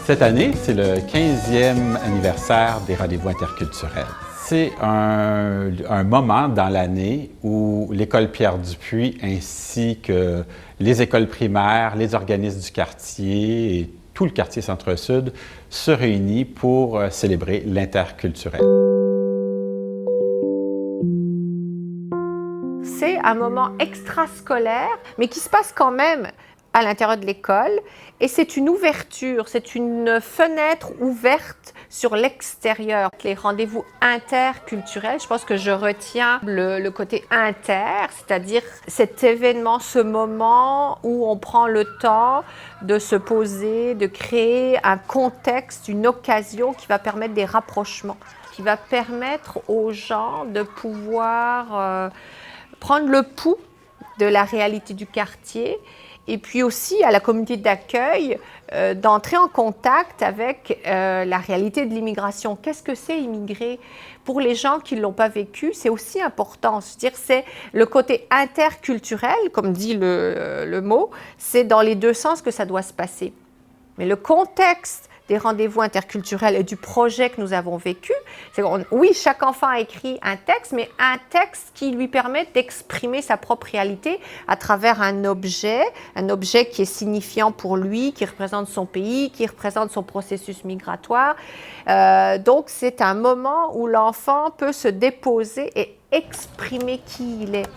Cette année, c'est le 15e anniversaire des rendez-vous interculturels. C'est un moment dans l'année où l'École Pierre-Dupuis ainsi que les écoles primaires, les organismes du quartier et tout le quartier Centre-Sud se réunissent pour célébrer l'interculturel. C'est un moment extrascolaire, mais qui se passe quand même à l'intérieur de l'école. Et c'est une ouverture, c'est une fenêtre ouverte sur l'extérieur. Les rendez-vous interculturels, je pense que je retiens le côté inter, c'est-à-dire cet événement, ce moment où on prend le temps de se poser, de créer un contexte, une occasion qui va permettre des rapprochements, qui va permettre aux gens de pouvoir prendre le pouls de la réalité du quartier et puis aussi à la communauté d'accueil d'entrer en contact avec la réalité de l'immigration. Qu'est-ce que c'est immigrer? Pour les gens qui ne l'ont pas vécu, c'est aussi important. C'est-à-dire c'est le côté interculturel, comme dit le mot, c'est dans les deux sens que ça doit se passer. Mais le contexte des rendez-vous interculturels et du projet que nous avons vécu, c'est oui, chaque enfant a écrit un texte, mais un texte qui lui permet d'exprimer sa propre réalité à travers un objet qui est signifiant pour lui, qui représente son pays, qui représente son processus migratoire. Donc, c'est un moment où l'enfant peut se déposer et exprimer qui il est.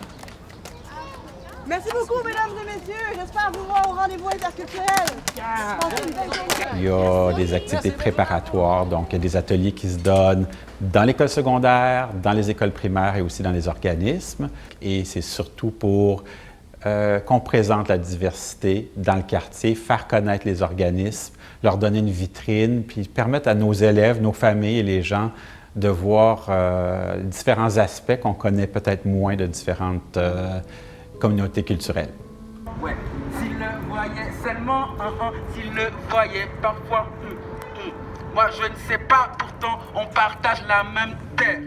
Merci beaucoup, mesdames et messieurs. J'espère vous voir au rendez-vous interculturel. Il y a des activités préparatoires, donc il y a des ateliers qui se donnent dans l'école secondaire, dans les écoles primaires et aussi dans les organismes. Et c'est surtout pour qu'on présente la diversité dans le quartier, faire connaître les organismes, leur donner une vitrine, puis permettre à nos élèves, nos familles et les gens de voir différents aspects qu'on connaît peut-être moins de différentes communautés culturelles. Ouais, s'il le voyait seulement, s'il le voyait parfois, moi je ne sais pas, pourtant on partage la même terre.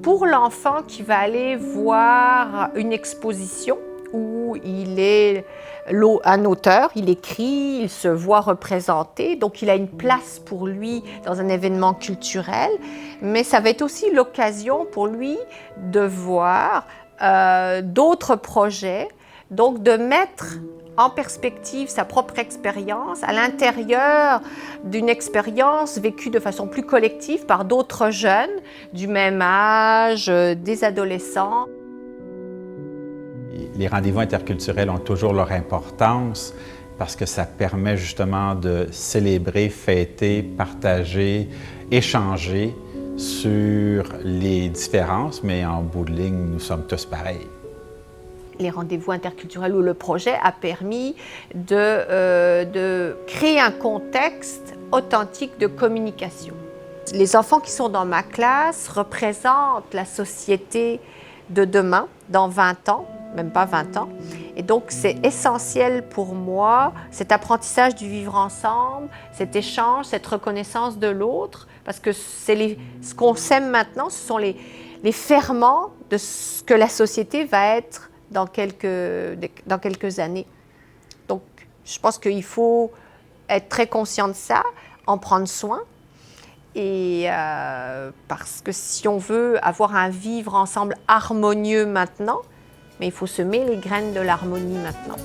Pour l'enfant qui va aller voir une exposition où il est un auteur, il écrit, il se voit représenté, donc il a une place pour lui dans un événement culturel, mais ça va être aussi l'occasion pour lui de voir d'autres projets, donc de mettre en perspective sa propre expérience à l'intérieur d'une expérience vécue de façon plus collective par d'autres jeunes du même âge, des adolescents. Les rendez-vous interculturels ont toujours leur importance parce que ça permet justement de célébrer, fêter, partager, échanger sur les différences, mais en bout de ligne, nous sommes tous pareils. Les rendez-vous interculturels où le projet a permis de créer un contexte authentique de communication. Les enfants qui sont dans ma classe représentent la société de demain, dans 20 ans, même pas 20 ans. Et donc, c'est essentiel pour moi, cet apprentissage du vivre ensemble, cet échange, cette reconnaissance de l'autre, parce que ce qu'on sème maintenant, ce sont les ferments de ce que la société va être dans quelques années. Donc, je pense qu'il faut être très conscient de ça, en prendre soin, et parce que si on veut avoir un vivre ensemble harmonieux maintenant, mais il faut semer les graines de l'harmonie maintenant.